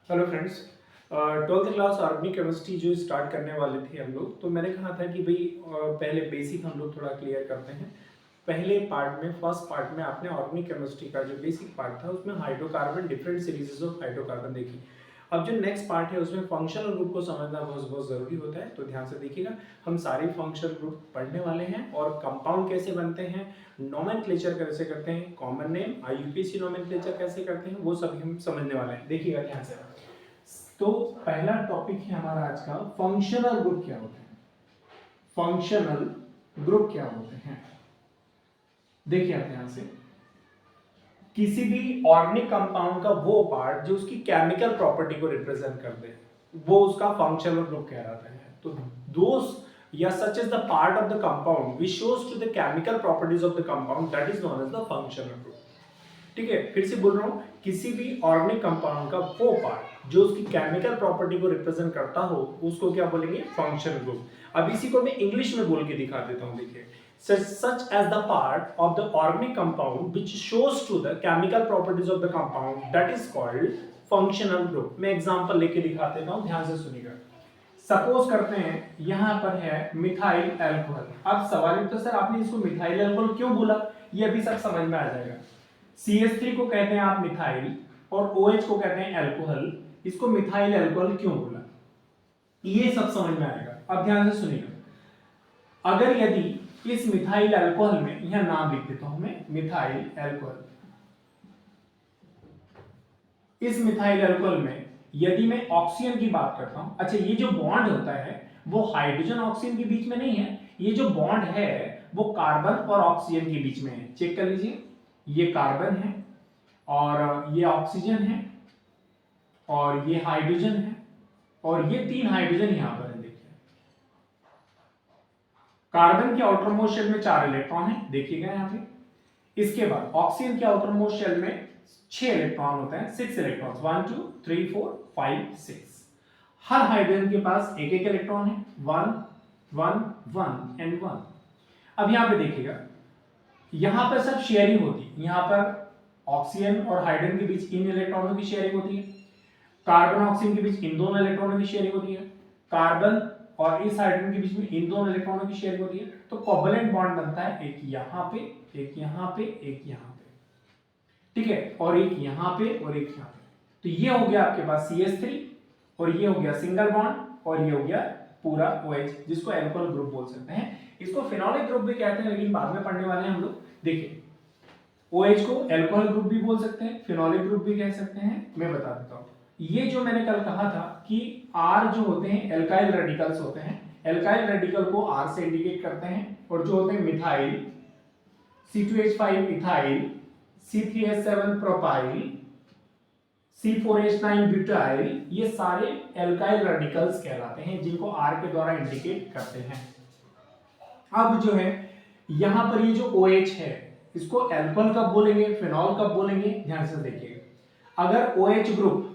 Hello friends. 12th class organic chemistry जो start करने वाले थे हम लोग, तो मैंने कहा था कि भाई पहले बेसिक हम लोग थोड़ा क्लियर करते हैं। पहले पार्ट में, फर्स्ट पार्ट में आपने ऑर्गेनिक केमिस्ट्री का जो बेसिक पार्ट था उसमें हाइड्रोकार्बन, डिफरेंट सीरीजेस ऑफ हाइड्रोकार्बन देखी। अब जो नेक्स्ट पार्ट है उसमें फंक्शनल ग्रुप को समझना बहुत बहुत ज़रूरी होता है, तो ध्यान से देखिएगा। हम सारे फंक्शनल ग्रुप पढ़ने वाले हैं और कंपाउंड कैसे बनते हैं, नोमेनक्लेचर कैसे करते हैं, कॉमन नेम आईयूपीएसी नोमेनक्लेचर कैसे करते हैं, वो सभी हम समझने वाले हैं। देखिएगा ध्यान से। तो पहला टॉपिक है हमारा आज का, फंक्शनल ग्रुप क्या होते हैं। फंक्शनल ग्रुप क्या होते हैं, देखिए आप ध्यान से। किसी भी ऑर्गेनिक कंपाउंड का वो पार्ट जो उसकी केमिकल प्रॉपर्टी को रिप्रेजेंट करते हैं वो उसका फंक्शनल ग्रुप कहलाता है। तो दोस या such is the part of the compound which shows to the chemical properties of the compound, that is known as the functional group. ठीक है, फिर से बोल रहा हूं, किसी भी ऑर्गेनिक कंपाउंड का वो पार्ट जो उसकी केमिकल प्रॉपर्टी को रिप्रेजेंट करता हो उसको क्या बोलेंगे, फंक्शनल ग्रुप। अब इसी को मैं इंग्लिश में बोल के दिखा देता हूं, देखिए। such as the part of the organic compound which shows to the chemical properties of the compound, that is called functional group। मैं एग्जांपल लेके दिखा देता हूं, ध्यान से सुनिएगा। सपोज करते हैं यहां पर है मिथाइल अल्कोहल। अब सवाल तो सर आपने इसको मिथाइल अल्कोहल क्यों बोला, ये अभी सब समझ में आ जाएगा। CH3 को कहते हैं आप मिथाइल और OH को कहते हैं अल्कोहल, इसको मिथाइल अल्कोहल क्यों बोला, ये सब समझ में आएगा। अब ध्यान से सुनिएगा। अगर यदि इस मिथाइल अल्कोहल में, यहां नाम लिख देता हूं मैं, मिथाइल अल्कोहल, इस मिथाइल अल्कोहल में यदि मैं ऑक्सीजन की बात करता हूं, अच्छा ये जो बॉन्ड होता है वो हाइड्रोजन ऑक्सीजन के बीच में नहीं है, ये जो बॉन्ड है वो कार्बन और ऑक्सीजन के बीच में है। चेक कर लीजिए, ये कार्बन है और ये ऑक्सीजन है और ये हाइड्रोजन है और ये तीन हाइड्रोजन यहां पर है। देखिए कार्बन के आउटर मोस्ट शेल में 4 इलेक्ट्रॉन है, देखिएगा यहां पे। इसके बाद ऑक्सीजन के आउटर मोस्ट शेल में 6 इलेक्ट्रॉन होते हैं, 6 इलेक्ट्रॉन्स, 1 2 3 4 5 6। हर हाइड्रोजन के पास एक एक इलेक्ट्रॉन है, 1 1 1 एंड 1। अब यहां पे देखिएगा, यहां पर सब शेयरिंग होती है, यहां पर ऑक्सीजन और हाइड्रोजन के बीच इन इलेक्ट्रॉनों की शेयरिंग होती है, कार्बन ऑक्सीजन के बीच इन दोनों इलेक्ट्रॉनों की शेयरिंग होती है, कार्बन और इस हाइड्रोजन के बीच में इन दोनों इलेक्ट्रॉनों की शेयरिंग होती है। तो कोवैलेंट बॉन्ड बनता है, एक यहां पे, एक यहां पे, एक यहां पे, ठीक है, और एक यहां पे और एक यहां पे। तो ये हो गया आपके पास CH3 और ये हो गया सिंगल बॉन्ड और ये हो गया पूरा OH, जिसको अल्कोहल ग्रुप बोल सकते हैं। इसको फिनोलिक ग्रुप भी कहते हैं, लेकिन बाद में पढ़ने वाले हैं हम लोग। देखिए OH को अल्कोहल ग्रुप भी बोल सकते हैं, फिनोलिक ग्रुप भी कह सकते हैं। मैं बता देता हूं, ये जो मैंने कल कहा था कि R जो होते हैं एल्काइल रेडिकल्स होते हैं, एल्काइल रेडिकल को R से इंडिकेट करते हैं, और जो होते हैं methyl, C2H5 methyl, C3H7 propyl, C4H9 butyl, ये सारे एल्काइल रेडिकल्स कहलाते हैं जिनको R के द्वारा इंडिकेट करते हैं। अब जो है यहां पर ये जो OH है इसको अल्कोहल कब बोलेंगे, फिनॉल कब बोलेंगे, ध्यान से देखिएगा। अगर OH group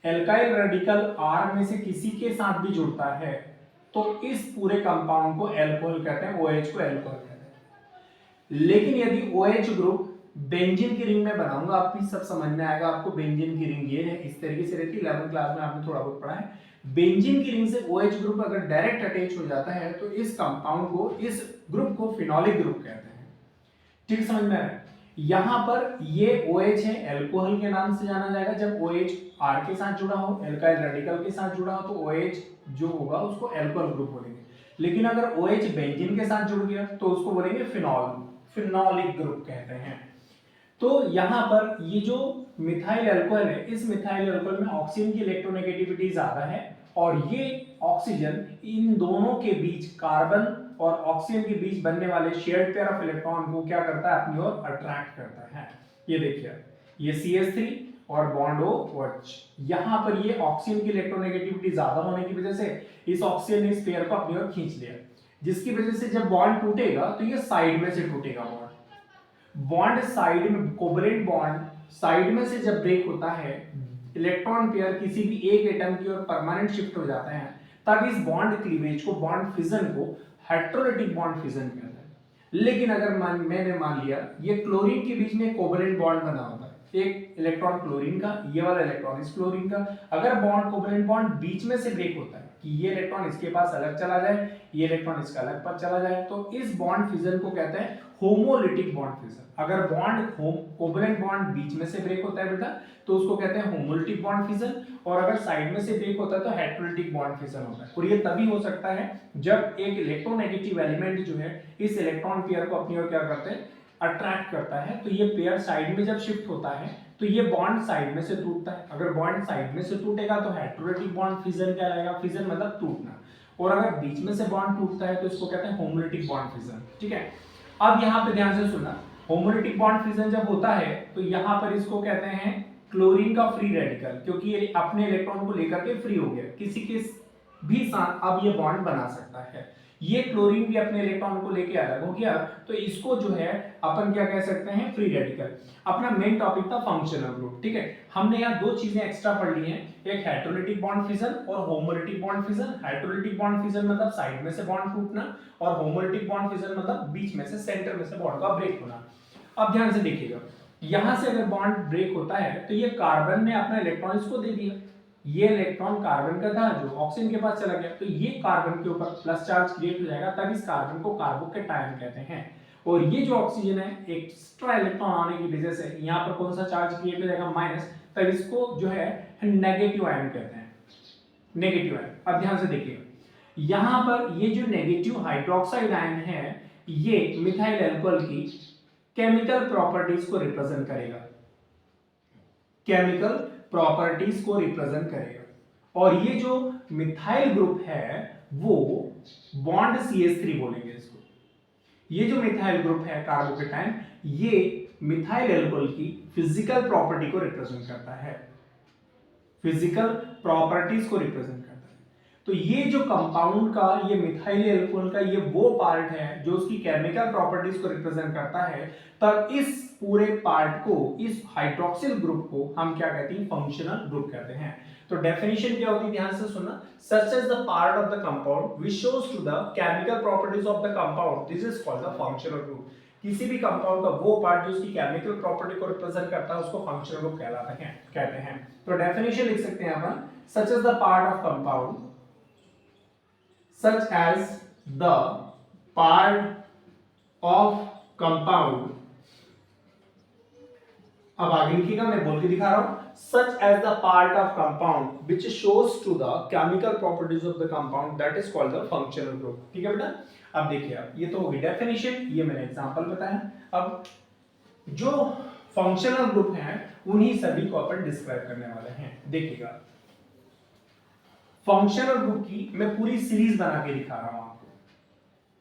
alkyl radical R में से किसी के साथ भी जुड़ता है तो इस पूरे कंपाउंड को अल्कोहल कहते हैं, OH को अल्कोहल कहते हैं। लेकिन यदि OH ग्रुप बेंजीन की रिंग में बनाऊंगा, आप भी सब समझ में आएगा आपको। बेंजीन की रिंग ये है, इस तरीके से रहती है, 11th क्लास में आपने थोड़ा बहुत पढ़ा है। बेंजीन की रिंग से OH ग्रुप अगर डायरेक्ट अटैच हो जाता है तो इस कंपाउंड को, इस ग्रुप को फिनोलिक ग्रुप कहते हैं। ठीक समझ में आ रहा है। यहां पर ये OH है, अल्कोहल के नाम से जाना जाएगा। जब OH R के साथ जुड़ा हो, एल्काइल रेडिकल के साथ जुड़ा हो, तो OH जो होगा उसको अल्कोहल ग्रुप बोलेंगे। लेकिन अगर OH बेंजीन के साथ जुड़ गया तो उसको बोलेंगे फिनॉल, फिनोलिक ग्रुप कहते हैं। तो यहां पर ये जो मिथाइल अल्कोहल है, इस मिथाइल अल्कोहल में ऑक्सीजन की इलेक्ट्रोनेगेटिविटी ज्यादा है और ये ऑक्सीजन इन दोनों के बीच, कार्बन और ऑक्सीजन के बीच बनने वाले शेयर्ड पेयर ऑफ इलेक्ट्रॉन को क्या करता है, अपनी ओर अट्रैक्ट करता है। ये देखिए, ये CH3 और बॉन्ड OH, यहां पर ये ऑक्सीजन की इलेक्ट्रोनेगेटिविटी ज्यादा होने की वजह से इस ऑक्सीजन ने इस पेयर को अपनी ओर खींच लिया, जिसकी वजह से जब बॉन्ड टूटेगा तो ये साइड में से टूटेगा। बॉन्ड साइड में, कोवैलेंट बॉन्ड साइड में से जब ब्रेक होता है, इलेक्ट्रॉन पेयर किसी भी एक एटम की ओर परमानेंट शिफ्ट हो जाते हैं, तब इस बॉन्ड क्लीवेज को, बॉन्ड फिजन को हेटेरोटिक बॉन्ड फिजन कहते हैं। लेकिन अगर मैंने मान लिया ये क्लोरीन के बीच में कोवैलेंट बॉन्ड बना होता है, एक इलेक्ट्रॉन क्लोरीन का, ये वाला इलेक्ट्रॉन इस क्लोरीन का। अगर बॉन्ड कोवलेंट बॉन्ड बीच में से ब्रेक होता है कि ये इलेक्ट्रॉन इसके पास अलग चला जाए, ये इलेक्ट्रॉन इसका अलग पर चला जाए, तो इस बॉन्ड फिजन को कहते हैं होमोलिटिक बॉन्ड फिजन। अगर बॉन्ड कोवलेंट बॉन्ड बीच में से ब्रेक होता है बेटा तो उसको कहते हैं होमोलिटिक बॉन्ड फिजन, और अगर साइड में से ब्रेक होता है तो हेटेरोलिटिक बॉन्ड फिजन होता है। और ये तभी हो सकता है जब एक इलेक्ट्रोनेगेटिव एलिमेंट जो है इस इलेक्ट्रॉन पेयर को अपनी ओर क्या करते हैं, अट्रैक्ट करता है। तो ये पेयर साइड में जब शिफ्ट होता है तो ये बॉन्ड साइड में से टूटता है। अगर बॉन्ड साइड में से टूटेगा तो हेटेरोलिटिक बॉन्ड फिजन कहलाएगा, फिजन मतलब टूटना। और अगर बीच में से बॉन्ड टूटता है तो इसको कहते हैं होमोलिटिक बॉन्ड फिजन। ठीक है, अब यहाँ पे ध्यान से सुनना, होमोलिटिक बॉन्ड फिजन जब होता है तो यहाँ पर इसको कहते हैं क्लोरीन का फ्री रेडिकल, क्योंकि ये अपने इलेक्ट्रॉन को लेकर के फ्री हो गया, किसी के भी साथ अब ये बॉन्ड बना सकता है। ये क्लोरीन भी अपने इलेक्ट्रॉन को लेके अलग हो गया, तो इसको जो है अपन क्या कह सकते हैं, फ्री रेडिकल। अपना मेन टॉपिक था फंक्शनल ग्रुप। ठीक है, हमने यहाँ दो चीजें एक्स्ट्रा पढ़ ली हैं, एक हेटेरोलिटिक बॉन्ड फिजन और homolytic bond fission. Heterolytic bond fission मतलब साइड में से बॉन्ड टूटना, और होमोलिटिक बॉन्ड फिजन मतलब बीच में से, सेंटर में से बॉन्ड का ब्रेक होना। अब ध्यान से देखिएगा, यहां से अगर बॉन्ड ब्रेक होता है तो ये कार्बन ने अपना इलेक्ट्रॉन इसको दे दिया, ये इलेक्ट्रॉन कार्बन का था जो ऑक्सीजन के पास चला गया, तो ये कार्बन के ऊपर प्लस चार्ज क्रिएट हो जाएगा, तब इस कार्बन को कार्बोकैटायन कहते हैं। और ये जो ऑक्सीजन है, एक्स्ट्रा इलेक्ट्रॉन आने की वजह से यहाँ पर कौन सा चार्ज क्रिएट हो जाएगा, माइनस, तब इसको जो है नेगेटिव आयन कहते हैं, नेगेटिव आयन। अब ध्यान से देखिए, यहां पर ये जो नेगेटिव हाइड्रोक्साइड आयन है, ये मिथाइल अल्कोहल की केमिकल प्रॉपर्टीज को रिप्रेजेंट करेगा, केमिकल प्रॉपर्टीज को रिप्रेजेंट करेगा। और ये जो मिथाइल ग्रुप है वो बॉन्ड CH3 बोलेंगे इसको। ये जो मिथाइल ग्रुप है कार्बोकैटायन, ये मिथाइल अल्कोहल की फिजिकल प्रॉपर्टी को रिप्रेजेंट करता है, फिजिकल प्रॉपर्टीज को रिप्रेजेंट करता है। तो ये जो कंपाउंड का, ये मिथाइल अल्कोहल का ये वो पार्ट है जो उसकी केमिकल प्रॉपर्टीज को रिप्रेजेंट करता है, तब इस पूरे पार्ट को, इस हाइड्रोक्सिल ग्रुप को हम क्या कहते हैं, फंक्शनल ग्रुप कहते हैं। तो डेफिनेशन क्या होती है, ध्यान से सुनना, such as the part of the compound which shows to the chemical properties of the compound, this is called the functional group. किसी भी कंपाउंड का वो पार्ट जो उसकी केमिकल प्रॉपर्टी को रिप्रेजेंट करता है उसको फंक्शनल ग्रुप कहते हैं। तो डेफिनेशन लिख सकते हैं अपन, such as the part of compound, such as the part of compound। अब आगे लिखिएगा, मैं बोल के दिखा रहा हूं, such as the part of compound which shows to the chemical properties of the compound, that is called the functional group। ठीक है बेटा, अब देखिए, आप ये तो होगी डेफिनेशन, ये मैंने एग्जांपल बताया। अब जो फंक्शनल ग्रुप हैं उन्हीं सभी को अपन डिस्क्राइब करने वाले हैं। देखिएगा, फंक्शनल ग्रुप की मैं पूरी सीरीज बना के दिखा रहा हूं आपको,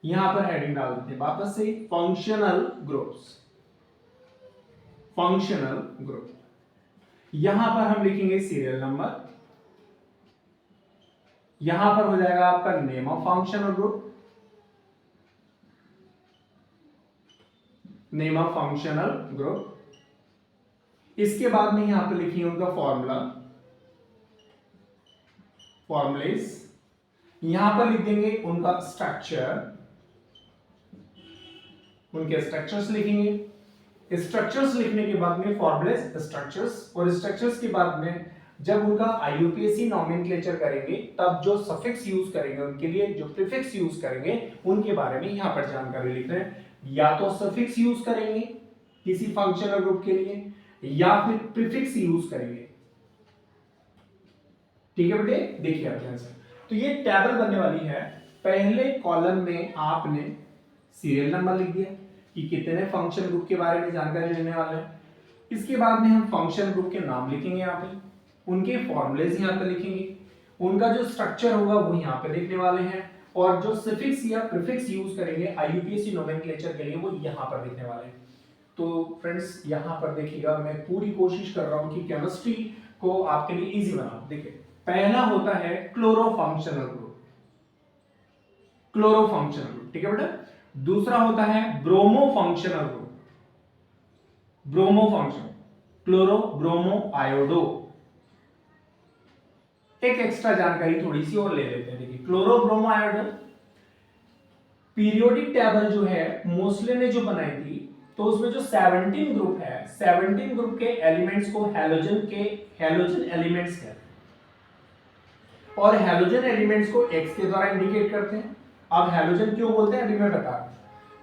यहां पर हेडिंग डाल देते हैं वापस से, फंक्शनल ग्रुप्स, फंक्शनल ग्रुप। यहां पर हम लिखेंगे सीरियल नंबर, यहां पर हो जाएगा आपका name of functional group, name of functional group. इसके बाद में यहां पर लिखिए उनका फॉर्मूला, फॉर्मुलेज, यहां पर लिख देंगे उनका स्ट्रक्चर, उनके स्ट्रक्चर्स लिखेंगे। स्ट्रक्चर्स लिखने के बाद में फॉर्मुलेज, स्ट्रक्चर्स, और स्ट्रक्चर्स के बाद में जब उनका IUPAC नॉमेनक्लेचर करेंगे तब जो सफिक्स यूज करेंगे उनके लिए, जो प्रीफिक्स यूज करेंगे उनके बारे में यहां पर जानकारी लिख रहे हैं। या तो सफिक्स यूज करेंगे किसी फंक्शनल ग्रुप के लिए, या फिर प्रीफिक्स यूज करेंगे। ठीक है बेटे, देखिए आप ध्यान से, तो ये टेबल बनने वाली है। पहले कॉलम में आपने सीरियल नंबर लिख दिया कि कितने फंक्शन ग्रुप के बारे में जानकारी लेने वाले हैं। इसके बाद में हम फंक्शन ग्रुप के नाम लिखेंगे, यहाँ पे उनके फॉर्मुलेज यहाँ पे लिखेंगे, उनका जो स्ट्रक्चर होगा वो यहाँ पे लिखने वाले हैं, और जो सफिक्स या प्रीफिक्स यूज करेंगे IUPAC नोमेनक्लेचर के लिए वो यहाँ पर लिखने वाले हैं। तो फ्रेंड्स यहाँ पर देखिएगा, मैं पूरी कोशिश कर रहा हूँ कि केमिस्ट्री को आपके लिए इजी बनाऊं। देखिए, पहला होता है chloro functional group, chloro functional group, ठीक है बेटा। दूसरा होता है bromo functional group, bromo function, chloro bromo iodo. एक एक्स्ट्रा जानकारी थोड़ी सी और ले लेते हैं। देखिए, chloro bromo iodo, periodic table जो है मोस्ले ने जो बनाई थी तो उसमें जो 17 ग्रुप है, 17 ग्रुप के एलिमेंट्स को हैलोजन एलिमेंट्स कहते हैं, और हैलोजन एलिमेंट्स को X के द्वारा इंडिकेट करते हैं। अब हैलोजन क्यों बोलते हैं अभी मैं बता रहा हूं।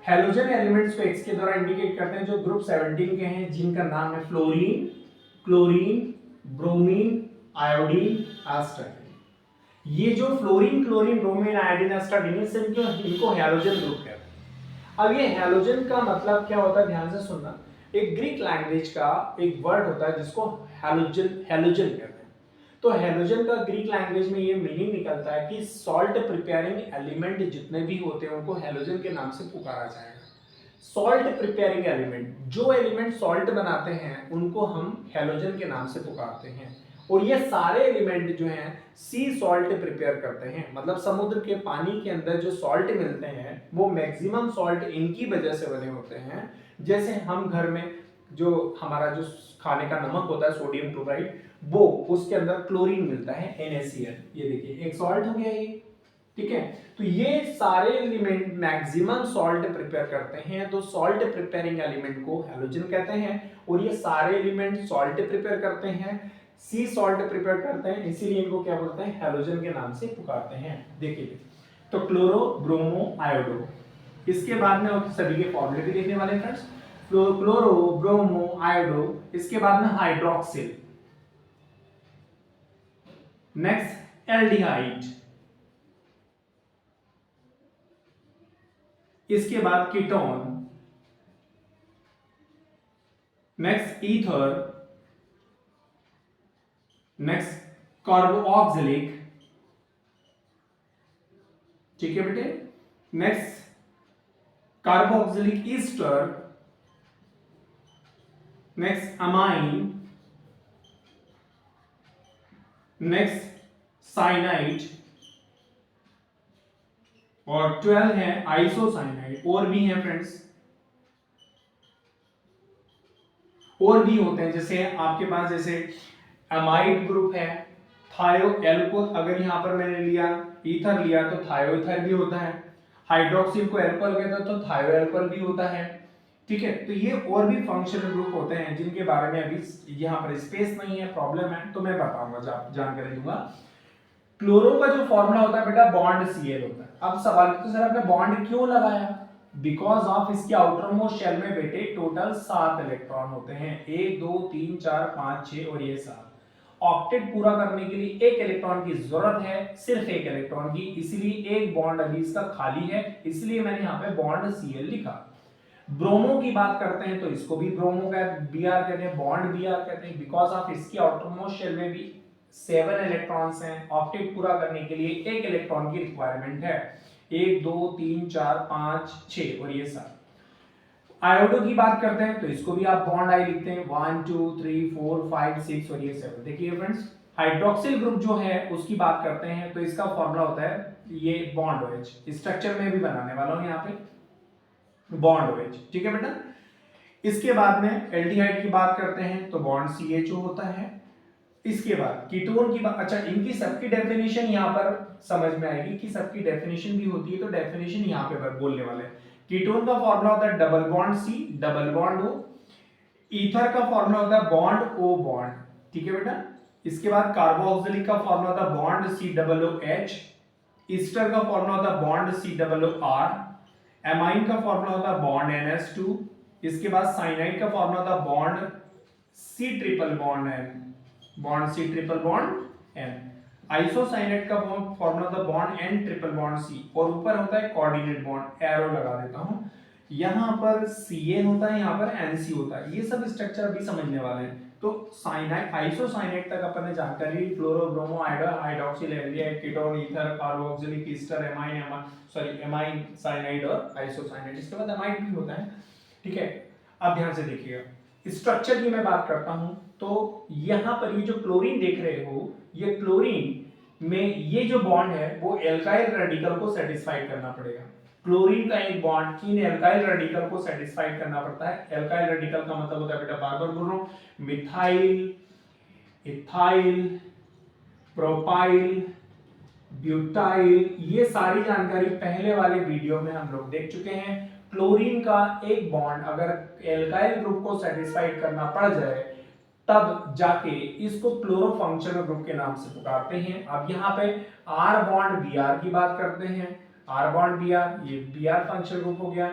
हैलोजन एलिमेंट्स को X के द्वारा इंडिकेट करते हैं जो ग्रुप 17 के हैं, जिनका नाम है फ्लोरीन, क्लोरीन, ब्रोमीन, आयोडीन, एस्टाडीन। ये जो फ्लोरीन, क्लोरीन, ब्रोमीन, आयोडीन, एस्टाडीन से इनको हैलोजन ग्रुप कहते हैं। अब ये हैलोजन का मतलब क्या होता है, ध्यान से सुनना। एक ग्रीक लैंग्वेज का एक वर्ड होता है जिसको हैलोजन कहते हैं। तो हैलोजन का ग्रीक लैंग्वेज में ये मीनिंग निकलता है कि सॉल्ट प्रिपेयरिंग एलिमेंट जितने भी होते हैं उनको हैलोजन के नाम से पुकारा जाएगा। सॉल्ट प्रिपेयरिंग एलिमेंट, जो एलिमेंट सॉल्ट बनाते हैं उनको हम हैलोजन के नाम से पुकारते हैं। और ये सारे एलिमेंट जो हैं सी सॉल्ट प्रिपेयर करते हैं, मतलब समुद्र के पानी के अंदर जो सॉल्ट मिलते हैं वो मैक्सिमम सॉल्ट इनकी वजह से बने होते हैं। जैसे हम घर में जो हमारा जो खाने का नमक होता है सोडियम क्लोराइड, वो उसके अंदर क्लोरीन मिलता है NaCl। ये देखिए एक सॉल्ट हो गया ये, ठीक है। तो ये सारे एलिमेंट मैक्सिमम सॉल्ट प्रिपेयर करते हैं, तो सॉल्ट प्रिपेयरिंग एलिमेंट को हैलोजन कहते हैं। और ये सारे एलिमेंट सॉल्ट प्रिपेयर करते हैं, सी सॉल्ट प्रिपेयर करते हैं, इसीलिए इनको क्या बोलते हैं, हैलोजन के नाम से पुकारते हैं। देखिए तो क्लोरो, ब्रोमो, आयोडो, इसके बाद में सभी के फॉर्मूले भी देखने वाले हैं फ्रेंड्स। क्लोरो, ब्रोमो, आयोडो, इसके बाद में हाइड्रोक्सिल, नेक्स्ट एल्डिहाइड, इसके बाद ketone, next ether, next carboxylic, ठीक है बेटे, next carboxylic Easter, next amine, next cyanide, और 12 है आइसोसाइनाइड। और भी है फ्रेंड्स, और भी होते हैं, जैसे आपके पास जैसे अमाइड ग्रुप है, थायो एल्को, अगर यहां पर मैंने लिया ईथर लिया तो थायो ईथर भी होता है, हाइड्रोक्सिल को एल्कोहल कहते हैं तो थायो एल्कोहल भी होता है, ठीक है। तो ये और भी फंक्शनल ग्रुप होते हैं जिनके बारे में अभी यहाँ पर स्पेस नहीं है, प्रॉब्लम है, तो मैं बताऊंगा, जानकारी दूंगा। क्लोरो का जो फॉर्मूला होता है बेटा बॉन्ड Cl होता है। अब सवाल तो सर आपने बॉन्ड क्यों लगाया, बिकॉज ऑफ इसके आउटर मोस्ट शेल में बेटे टोटल 7 इलेक्ट्रॉन होते हैं, 1 2 3 4 5 6 और ये 7। ऑक्टेट पूरा करने के लिए एक इलेक्ट्रॉन की जरूरत है, सिर्फ एक इलेक्ट्रॉन की, इसलिए एक बॉन्ड अभी इसका खाली है, इसलिए मैंने यहाँ पे बॉन्ड Cl लिखा। ब्रोमो की बात करते हैं तो इसको भी ब्रोमो का Br कहते हैं, बॉन्ड Br कहते हैं, बिकॉज ऑफ इसकी आउटर मोस्ट शेल में भी 7 इलेक्ट्रॉन्स हैं, ऑक्टेट पूरा करने के लिए एक इलेक्ट्रॉन की रिक्वायरमेंट है, 1 2 3 4 5 6 और ये 7। आयोडो की बात करते हैं तो इसको भी आप बॉन्ड आई लिखते हैं, 1 2 3 4 5 6 और ये 7। देखिए फ्रेंड्स हाइड्रोक्सिल ग्रुप जो है उसकी बात करते हैं तो इसका फॉर्मूला होता है ये बॉन्ड OH, स्ट्रक्चर में भी बनाने वाला हूं यहाँ पे बॉन्ड OH, ठीक है बेटा। इसके बाद में एल्डिहाइड की बात करते हैं तो बॉन्ड CHO होता है। इसके बाद कीटोन की बात, अच्छा इनकी सबकी डेफिनेशन यहाँ पर समझ में आएगी कि सबकी डेफिनेशन भी होती है, तो डेफिनेशन यहाँ पे बोलने वाले हैं। कीटोन का फॉर्मूला होता है double bond C double bond O, ether का फॉर्मूला होता है बॉन्ड O बॉन्ड, ठीक है बेटा। इसके बाद कार्बोक्सिलिक का फॉर्मूला होता है बॉन्ड COOH, ईस्टर का फॉर्मूला होता है बॉन्ड COOR, एमाइन का फॉर्मूला होता है बॉन्ड NH2, इसके बाद साइनाइड का फॉर्मूला होता है bond C triple bond N, bond C triple bond N, isocyanate का फॉर्मूला होता है bond N triple bond C, और ऊपर होता है कोऑर्डिनेट बॉन्ड, एरो लगा देता हूं, यहां पर Ca होता है, यहां पर Nc होता है। ये सब स्ट्रक्चर भी समझने वाले हैं। तो साइनाइड आइसोसाइनेट तक अपन ने जानकारी, fluoro, bromo, hydroxyl, aldehyde, ketone, ether, carboxylic, ester, amine, cyanide और आइसोसाइनेट। इसके बाद अमाइड भी होता है, ठीक है। अब ध्यान से देखिएगा, स्ट्रक्चर की मैं बात करता हूं तो यहां पर ये जो क्लोरीन देख रहे हो, ये क्लोरीन में ये जो बॉन्ड है वो एल्काइल रेडिकल को सेटिस्फाई करना पड़ेगा। क्लोरीन का एक बॉन्ड तीन एल्काइल रेडिकल को सेटिस्फाई करना पड़ता है। एल्काइल रेडिकल का मतलब होता है बेटा, बार बार बोल रहा हूं, मिथाइल, इथाइल, प्रोपाइल, ब्यूटाइल, ये सारी जानकारी पहले वाले वीडियो में हम लोग देख चुके हैं। क्लोरीन का एक बॉन्ड अगर एल्काइल ग्रुप को सेटिस्फाइड करना पड़ जाए तब जाके इसको क्लोरोफंक्शनल ग्रुप के नाम से पुकारते हैं। अब यहाँ पे R बॉन्ड Br की बात करते हैं, R बॉन्ड Br, ये Br फंक्शनल ग्रुप हो गया,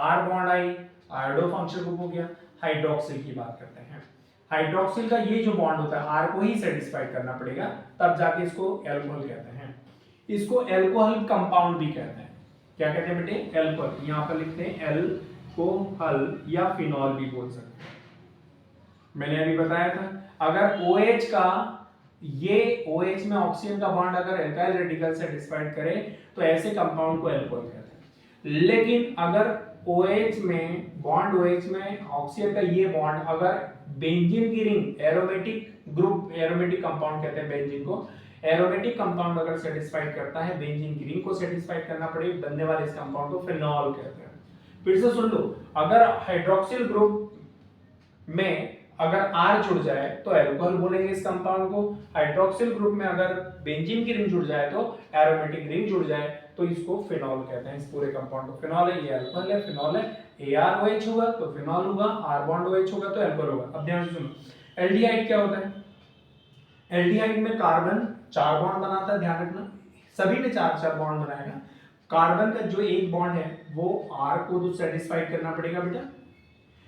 R bond I iodo functional group हो गया। हाइड्रोक्सिल की बात करते हैं, हाइड्रोक्सिल का ये जो बॉन्ड होता है R को ही सेटिस्फाइड करना पड़ेगा तब जाके इसको एल्कोहल कहते हैं। इसको एल्कोहल कंपाउंड भी कहते हैं। क्या कहते हैं बेटे? एल्कोहल। यहाँ पर लिखते हैं एल्कोहल या फिनॉल भी बोल सकते हैं। मैंने अभी बताया था अगर OH का ये OH में ऑक्सीजन का बॉन्ड अगर एल्काइल रेडिकल सेटिस्फाइड करे तो ऐसे कंपाउंड को एल्कोहल कहते हैं। लेकिन अगर OH में बॉन्ड OH में ऑक्सीजन का ये बॉन्ड अगर बेंजीन की ring aromatic group, aromatic compound कहते हैं बेंजीन को, एरोमेटिक कंपाउंड अगर सेटिस्फाइड करता है, बेंजीन की रिंग को सेटिस्फाइड करना पड़े, बनने वाले इस कंपाउंड को फिनॉल कहते हैं। फिर से सुन लो, अगर हाइड्रोक्सिल ग्रुप में अगर R जुड़ जाए तो एल्कोहल बोलेंगे इस कंपाउंड को। हाइड्रोक्सिल ग्रुप में अगर बेंजीन की रिंग जुड़ जाए तो एरोमेटिक रिंग जुड़ जाए तो इसको फिनॉल कहते हैं। इस पूरे कंपाउंड को फिनॉल है, ये अल्कोहल है, फिनॉल है। ArOH होगा तो फिनॉल होगा, R बॉन्ड OH होगा तो एल्कोहल होगा। अब ध्यान से सुनो, एल्डिहाइड क्या होता है? एल्डिहाइड में कार्बन 4 बॉन्ड बनाता है, ध्यान रखना सभी में 4-4 बॉन्ड बनाएगा। कार्बन का जो एक बॉन्ड है वो R को तो सेटिस्फाइड करना पड़ेगा बेटा,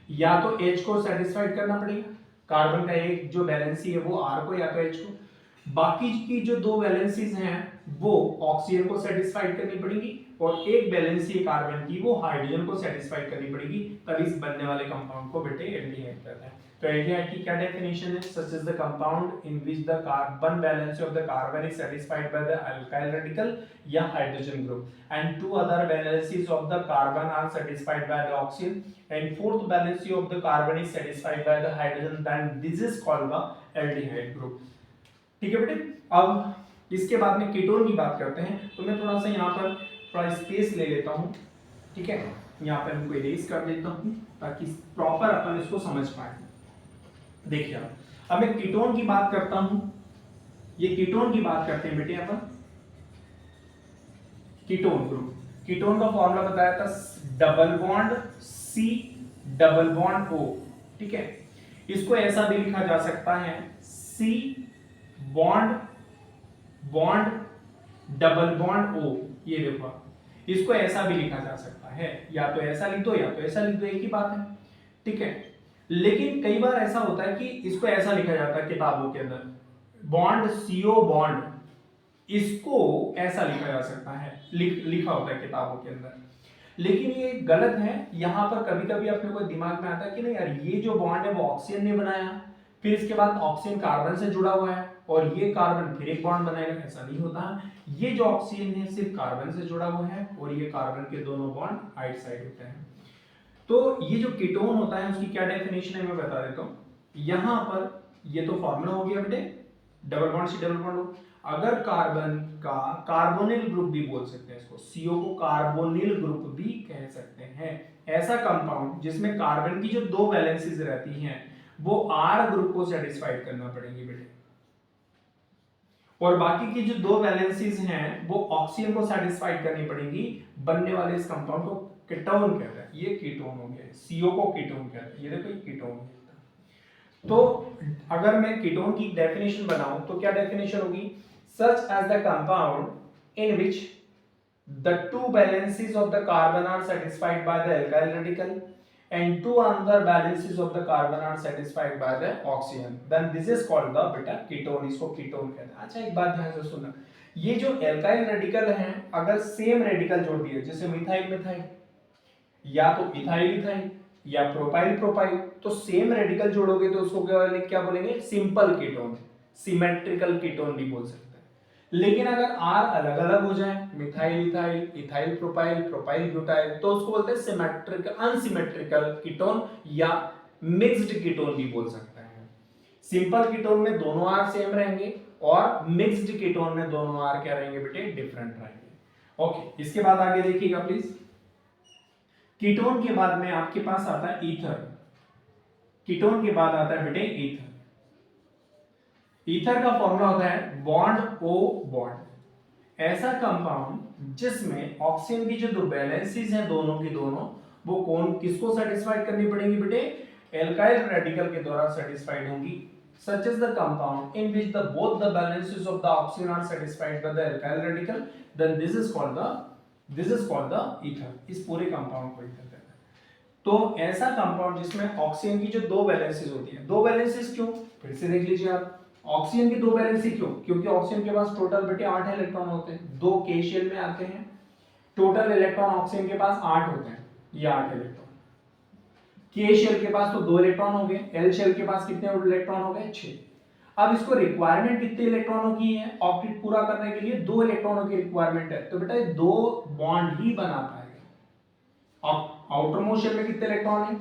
या तो H को सेटिस्फाइड करना पड़ेगा। कार्बन का एक जो वैलेंसी है वो R को या तो H को, बाकी की जो 2 वैलेंसीज हैं वो ऑक्सीजन को सेटिस्फाइड करनी पड़ेगी और एक वैलेंसी कार्बन की वो हाइड्रोजन को सेटिस्फाइड करनी पड़ेगी, तभी इस बनने वाले कंपाउंड को बेटे एल्डिहाइड कहते हैं। तो एल्डिहाइड की क्या डेफिनेशन है? Such is the compound in which the carbon valency of the carbon is satisfied by the alkyl radical या hydrogen group and 2 other valencies of the carbon are satisfied by the oxygen and fourth valency of the carbon is satisfied by the hydrogen, then this is called the aldehyde group. ठीक है बेटे। अब इसके बाद में ketone की बात करते हैं, तो मैं थोड़ा सा यहाँ पर थोड़ा स्पेस ले लेता हूँ, ठीक है, यहाँ पर इनको इरेज कर देता हूँ ताकि प्रॉपर अपन इसको समझ पाए। देखिए अब मैं कीटोन की बात करता हूँ, ये कीटोन की बात करते हैं बेटे अपन। कीटोन ग्रुप, कीटोन का फॉर्मूला बताया था double bond C double bond O, ठीक है। इसको ऐसा भी लिखा जा सकता है C bond bond double bond O, ये देखो इसको ऐसा भी लिखा जा सकता है, या तो ऐसा लिख दो या तो ऐसा लिख दो, एक ही बात है, ठीक है। लेकिन कई बार ऐसा होता है कि इसको ऐसा लिखा जाता है किताबों के अंदर बॉन्ड CO बॉन्ड, इसको ऐसा लिखा जा सकता है, लिखा होता है किताबों के अंदर, लेकिन ये गलत है। यहां पर कभी कभी अपने को दिमाग में आता है कि नहीं यार ये जो बॉन्ड है वो ऑक्सीजन ने बनाया, फिर इसके बाद ऑक्सीजन कार्बन से जुड़ा हुआ है और ये कार्बन फिर एक बॉन्ड बनाएगा, ऐसा नहीं होता। ये जो ऑक्सीजन है सिर्फ कार्बन से जुड़ा हुआ है और ये कार्बन के दोनों बॉन्ड आइट साइड होते हैं। तो ये जो कीटोन होता है उसकी क्या डेफिनेशन है मैं बता देता हूं। यहां पर ये तो फॉर्मूला हो गया बेटे, double bond C double bond O। अगर कार्बन का कार्बोनिल ग्रुप भी बोल सकते हैं इसको, CO को कार्बोनिल ग्रुप भी कह सकते हैं, ऐसा कंपाउंड जिसमें कार्बन की जो 2 वैलेंसीज रहती हैं वो R ग्रुप को सेटिस्फाइड करना पड़ेगी बेटे, और बाकी की जो 2 वैलेंसीज हैं वो ऑक्सीजन को सेटिस्फाइड करनी पड़ेगी। बनने वाले इस कंपाउंड को कीटोन कहते हैं। ये कीटोन हो गया, CO को कीटोन कहते हैं, ये देखो ये कीटोन है। तो अगर मैं कीटोन की डेफिनेशन बनाऊं तो क्या डेफिनेशन होगी? Such as the compound in which the 2 valencies of the carbon are satisfied by the alkyl radical and 2 other valencies of the carbon are satisfied by the oxygen, then this is called the beta ketone, इसको ketone कहते हैं। अच्छा एक बात ध्यान से सुनना, ये जो एल्काइल रेडिकल हैं अगर सेम रेडिकल जोड़ दिए, जैसे मिथाइल मिथाइल या तो इथाइल इथाइल या प्रोपाइल प्रोपाइल, तो सेम रेडिकल जोड़ोगे तो उसको क्या बोलेंगे? सिंपल कीटोन, सिमेट्रिकल कीटोन भी बोल सकते हैं। लेकिन अगर R अलग अलग हो जाए, methyl ethyl, ethyl propyl, propyl butyl, तो उसको बोलते हैं सिमेट्रिकल, अनसिमेट्रिकल कीटोन या मिक्स्ड कीटोन भी बोल सकते हैं। सिंपल कीटोन में दोनों R सेम रहेंगे और मिक्स्ड कीटोन में दोनों R क्या रहेंगे बेटे? डिफरेंट रहेंगे। ओके, इसके बाद आगे देखिएगा प्लीज। कीटोन के बाद में आपके पास आता है ईथर। कीटोन के बाद आता है बेटे ईथर। ईथर का फॉर्मूला होता है बॉन्ड O बॉन्ड, ऐसा कंपाउंड जिसमें ऑक्सीजन की जो 2 वैलेंसीज हैं दोनों की दोनों वो कौन किसको सेटिस्फाइड करनी पड़ेगी बेटे, एल्काइल रेडिकल के द्वारा सेटिस्फाइड होंगी। such is the compound in which the both the balances of the oxygen are satisfied by the alkyl radical, then this is called the ether। इस पूरे कंपाउंड को ईथर कहते हैं। तो ऐसा कंपाउंड जिसमें ऑक्सीजन की जो दो वैलेंसीज होती हैं, दो वैलेंसीज क्यों, फिर से देख लीजिए आप, ऑक्सीजन की दो वैलेंसी क्यों, क्योंकि ऑक्सीजन के पास टोटल बेटे 8 इलेक्ट्रॉन होते हैं, दो के शेल में आते हैं, टोटल इलेक्ट्रॉन ऑक्सीजन के पास 8 होते हैं, ये 8 इलेक्ट्रॉन। के शेल के पास तो 2 इलेक्ट्रॉन हो गए, एल शेल के पास कितने इलेक्ट्रॉन हो गए, 6। अब इसको रिक्वायरमेंट कितने इलेक्ट्रॉनों की है, ऑक्टेट पूरा करने के लिए 2 इलेक्ट्रॉनों की रिक्वायरमेंट है, तो बेटा ये 2 बॉन्ड ही बना पाएगा। आउटर मोस्ट शेल में कितने इलेक्ट्रॉन है,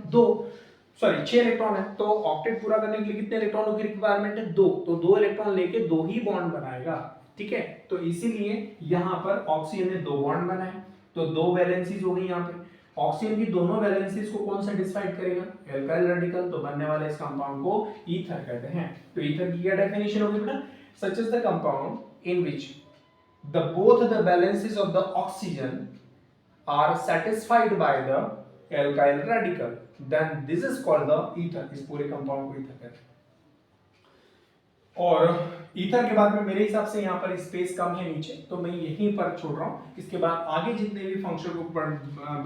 6 इलेक्ट्रॉन है, तो ऑक्टेट पूरा करने के लिए कितने इलेक्ट्रॉनों की रिक्वायरमेंट है, 2, तो 2 इलेक्ट्रॉन लेके 2 ही बॉन्ड बनाएगा, ठीक है। तो इसीलिए यहां पर ऑक्सीजन ने 2 बॉन्ड बनाए, तो 2 वैलेंसीज हो गई यहां पे। ऑक्सीजन की दोनों वैलेंसीज को कौन सेटिस्फाइड करेगा, एल्काइल रेडिकल, तो बनने वाले इस कंपाउंड को ईथर कहते हैं। तो ईथर की क्या डेफिनेशन होगी बेटा, such is the compound in which the both the valencies of the oxygen are satisfied by the alkyl radical, then this is called the ether. इस पूरे कंपाउंड को ईथर कहते हैं। और ईथर के बाद में मेरे हिसाब से यहाँ पर स्पेस कम है नीचे, तो मैं यहीं पर छोड़ रहा हूँ। इसके बाद आगे जितने भी फंक्शन ग्रुप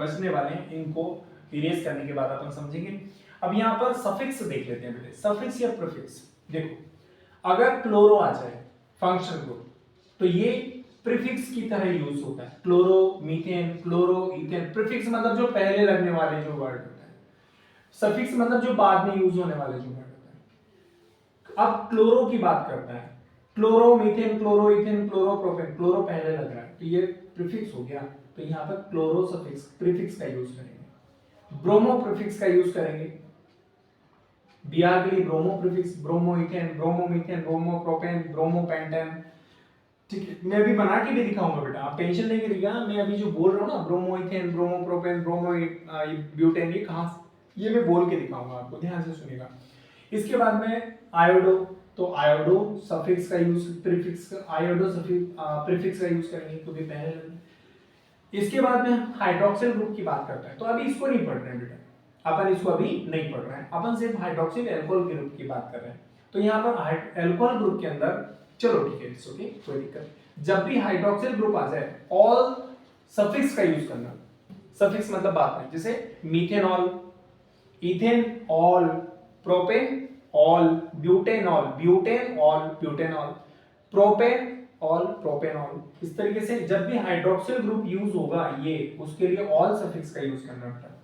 बचने वाले हैं इनको इरेज करने के बाद अपन समझेंगे। अब यहाँ पर सफिक्स देख लेते हैं बेटे, सफिक्स या प्रीफिक्स। देखो अगर क्लोरो आ जाए फंक्शन ग्रुप तो ये प्रीफिक्स की तरह यूज होता है, chloro methane, chloro ethane. Prefix मतलब जो पहले लगने वाले जो वर्ड होता है, सफिक्स मतलब जो बाद में यूज होने वाले जो वर्ड। अब क्लोरो की बात करता है, chloro methane, chloro ethane, chloro propane, chloro पहले लग रहा है तो ये प्रीफिक्स हो गया, तो यहाँ पर क्लोरो सफिक्स प्रीफिक्स का यूज करेंगे। ब्रोमो प्रीफिक्स का यूज करेंगे, बिहार के लिए bromo prefix, bromo ethane, bromo methane, bromo propane, bromo pentane, ठीक है। मैं अभी बना के भी दिखाऊंगा बेटा, आप टेंशन नहीं करिएगा। मैं अभी जो बोल रहा हूँ ना, bromo ethane, bromo propane, bromo butane, ये कहाँ, ये मैं बोल के दिखाऊंगा आपको, ध्यान से सुनिएगा। इसके बाद में आयोडो, तो आयोडो सफिक्स का use, prefix iodo suffix prefix का यूज करेंगे क्योंकि पहले। इसके बाद में हाइड्रोक्सिल ग्रुप की बात करते हैं, तो अभी इसको नहीं पढ़ रहे हैं बेटा, अपन इसको अभी नहीं पढ़ रहे हैं, अपन सिर्फ हाइड्रोक्सिल अल्कोहल के ग्रुप की बात कर रहे हैं। तो यहाँ पर अल्कोहल ग्रुप के अंदर, चलो ठीक है, इट्स ओके, कोई दिक्कत। जब भी हाइड्रोक्सिल ग्रुप आ जाए ऑल सफिक्स का यूज करना। सफिक्स मतलब बात है, जैसे methanol, ethane all, propane all, butanol, butane all, butanol, propane all, propanol. इस तरीके से जब भी हाइड्रोक्सिल ग्रुप यूज होगा ये, उसके लिए ऑल सफिक्स का यूज करना होता है।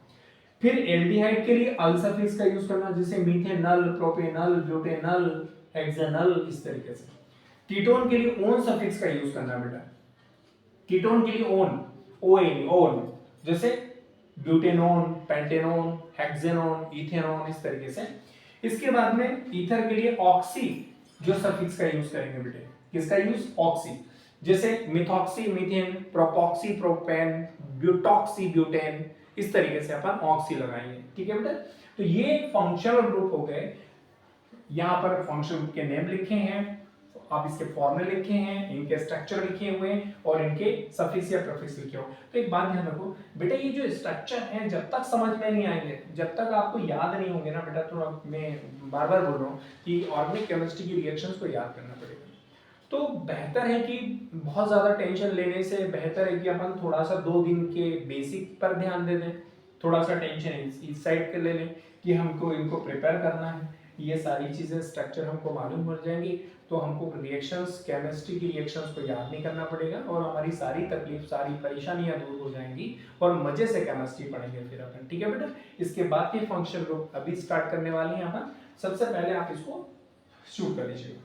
फिर एल्डिहाइड के लिए अल सफिक्स का यूज करना, जैसे मीथेनल, प्रोपेनल, ब्यूटेनल, हेक्सेनल, इस तरीके से। कीटोन के लिए ओन सफिक्स का यूज करना बेटा, कीटोन के लिए ओन, ओएन, ओन, जैसे ब्यूटेनोन, पेंटेनोन, हेक्सेनोन, इथेनोन, इस तरीके से। इसके बाद में ईथर के लिए ऑक्सी जो सफिक्स का यूज करेंगे बेटे, किसका यूज, ऑक्सी, जैसे methoxy methane, प्रोपॉक्सी propane, butoxy butane, इस तरीके से अपन ऑक्सी लगाएंगे, ठीक है बेटा। तो ये फंक्शनल ग्रुप हो गए। यहाँ पर फंक्शनल ग्रुप के नेम लिखे हैं, आप इसके फॉर्मूले लिखे हैं, इनके स्ट्रक्चर लिखे हुए हैं और इनके सफिक्स या प्रीफिक्स लिखे हुए। तो एक बात ध्यान रखो बेटा, ये जो स्ट्रक्चर है जब तक समझ में नहीं आएंगे, जब तक आपको याद नहीं होंगे ना बेटा, तो मैं बार बार बोल रहा हूँ कि ऑर्गेनिक केमिस्ट्री की रिएक्शंस को याद करना पड़ेगा। तो बेहतर है कि बहुत ज्यादा टेंशन लेने से बेहतर है कि अपन थोड़ा सा 2 दिन के बेसिक पर ध्यान दे दें, थोड़ा सा टेंशन इस साइड के ले लें कि हमको इनको प्रिपेयर करना है, ये सारी चीजें स्ट्रक्चर हमको मालूम हो जाएंगी, तो हमको रिएक्शंस, केमिस्ट्री की रिएक्शंस को याद नहीं करना पड़ेगा और हमारी सारी तकलीफ, सारी परेशानियां दूर हो जाएंगी और मजे से केमिस्ट्री पढ़ेंगे फिर अपन, ठीक है बेटा। इसके बाद के फंक्शन ग्रुप अभी स्टार्ट करने वाले हैं अपन। सबसे पहले आप इसको शूट कर लीजिएगा।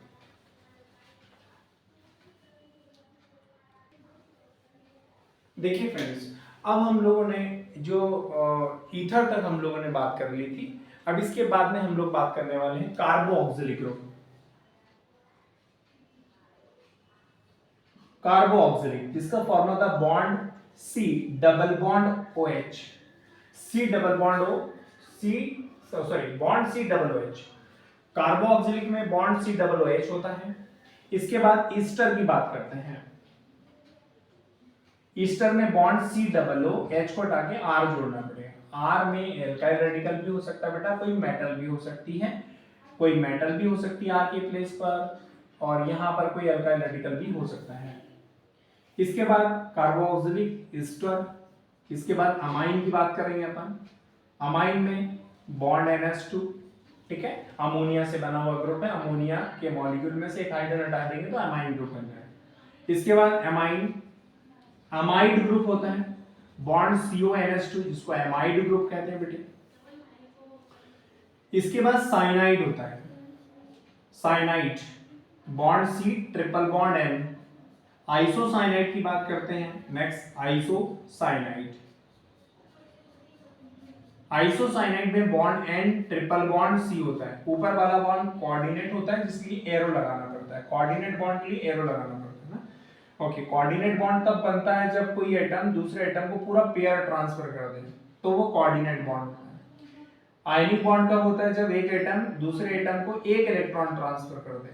देखिए फ्रेंड्स, अब हम लोगों ने जो ईथर तक हम लोगों ने बात कर ली थी, अब इसके बाद में हम लोग बात करने वाले हैं कार्बो ऑक्सिलिक ग्रुप। कार्बो ऑक्सिलिक, जिसका फॉर्मूला था bond C double bond O H, C double bond O C, sorry bond C double O H. Carboxylic में bond C double O H होता है। इसके बाद ईस्टर की बात करते हैं। ईस्टर में bond C double O H को हटा के आर जोड़ना पड़ेगा, आर में एल्काइल रेडिकल भी हो सकता है बेटा, कोई मेटल भी हो सकती है, कोई मेटल भी हो सकती है आर के प्लेस पर, और यहाँ पर कोई एल्काइल रेडिकल भी हो सकता है। इसके बाद कार्बोक्सिलिक एस्टर, इसके बाद अमाइन की बात करेंगे अपन। अमाइन में बॉन्ड NH2, ठीक है, अमोनिया से बना हुआ ग्रुप है, अमोनिया के मॉलिक्यूल में से एक हाइड्रोजन हटा देंगे तो अमाइन ग्रुप बन जाएगा। इसके बाद अमाइन, अमाइड ग्रुप होता है, बॉन्ड CONH2 जिसको अमाइड ग्रुप कहते हैं बेटे। इसके बाद साइनाइड होता है, cyanide, bond C triple bond N, isocyanide की बात करते हैं। नेक्स्ट आइसोसाइनाइड, आइसोसाइनाइड में bond N triple bond C होता है, ऊपर वाला बॉन्ड कोऑर्डिनेट होता है जिसके लिए एरो लगाना पड़ता है, कोऑर्डिनेट बॉन्ड के लिए एरो लगाना पड़ता है ना। ओके, कोऑर्डिनेट बॉन्ड तब बनता है जब कोई एटम दूसरे एटम को पूरा पेयर ट्रांसफर कर दे, तो वो कोऑर्डिनेट बॉन्ड है। आयनिक बॉन्ड कब होता है, जब एक एटम दूसरे एटम को एक इलेक्ट्रॉन ट्रांसफर कर दे,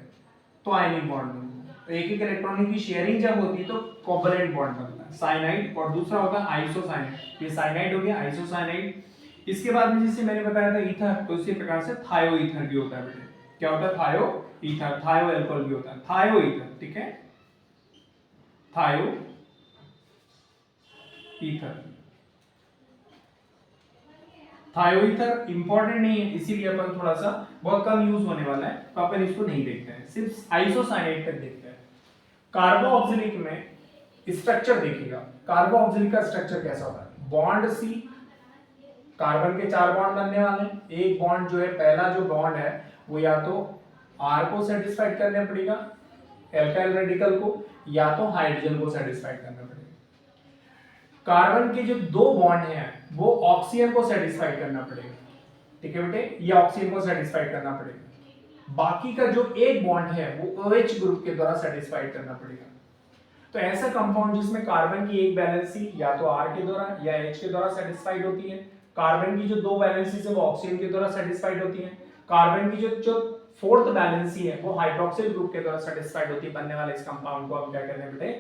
तो आयनिक बॉन्ड बनता है। एक एक इलेक्ट्रॉन की शेयरिंग जब होती है तो कोवलेंट बॉन्ड बनता है, साइनाइड। और दूसरा होता है आइसोसाइनाइड, ये साइनाइड हो गया, आइसोसाइनाइड। इसके बाद में जैसे मैंने बताया था ईथर, तो इसी प्रकार से थायो ईथर भी होता है बेटे। क्या होता है, थायो ईथर, थायो अल्कोहल भी होता है, थायो ईथर, ठीक है, थायो ईथर। थायो ईथर इंपॉर्टेंट नहीं है, इसीलिए अपन थोड़ा सा बहुत कम यूज होने वाला है, तो अपन इसको नहीं देखते हैं, सिर्फ आइसोसाइनाइड तक देखते हैं। कार्बोक्सिलिक में स्ट्रक्चर देखिएगा, कार्बोक्सिलिक का स्ट्रक्चर कैसा होता है, बॉन्ड C, कार्बन के 4 बॉन्ड बनने वाले हैं, एक बॉन्ड जो है, पहला जो बॉन्ड है वो या तो R को सेटिस्फाइड करना पड़ेगा एल्काइल रेडिकल को, या तो हाइड्रोजन को सेटिस्फाइड करना पड़ेगा। कार्बन के जो 2 बॉन्ड हैं वो ऑक्सीजन को सेटिस्फाइड करना पड़ेगा, ठीक है बेटे, ये ऑक्सीजन को सेटिस्फाइड करना पड़ेगा। बाकी का जो एक बॉन्ड है वो OH ग्रुप के द्वारा सेटिस्फाइड करना पड़ेगा। तो ऐसा कंपाउंड जिसमें कार्बन की एक वैलेंसी या तो R के द्वारा या H के द्वारा सेटिस्फाइड होती है, कार्बन की जो 2 वैलेंसीज है वो ऑक्सीजन के द्वारा सेटिस्फाइड होती है, कार्बन की जो 4th वैलेंसी है वो हाइड्रोक्सिल ग्रुप के द्वारा सेटिस्फाइड होती है, बनने वाले इस कंपाउंड को हम क्या कहते हैं बेटे,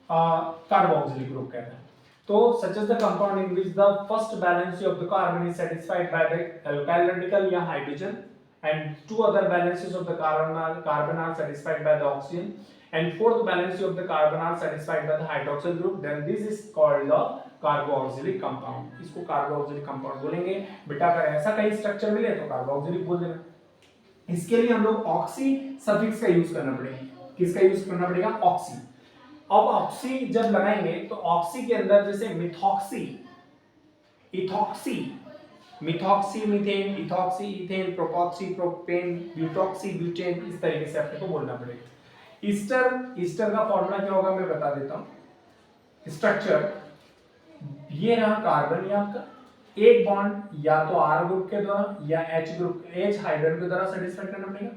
कार्बोक्सिलिक ग्रुप कहते हैं। तो such as the compound in which the first valency of the carbon is satisfied by the alkyl radical या hydrogen, and 2 other valencies of the carbon are satisfied by the oxygen, and 4th valency of the carbon are satisfied by the hydroxyl group, then this is called the carboxylic compound. इसको carboxylic compound बोलेंगे बेटा। अगर ऐसा कहीं structure मिले तो carboxylic बोल देना। इसके लिए हम लोग ऑक्सी सफिक्स का यूज करना पड़ेगा। किसका यूज करना पड़ेगा, ऑक्सी। अब ऑक्सी जब लगाएंगे तो ऑक्सी के अंदर जैसे methoxy, ethoxy, methoxy methane, ethoxy ethane, propoxy propane, butoxy butane, इस तरीके से अपने को बोलना पड़ेगा। ईस्टर का फॉर्मूला क्या होगा मैं बता देता हूं। स्ट्रक्चर ये रहा, कार्बन ये आपका, एक बॉन्ड या तो R ग्रुप के द्वारा या H ग्रुप, H हाइड्रोजन के द्वारा सेटिस्फाइड करना पड़ेगा।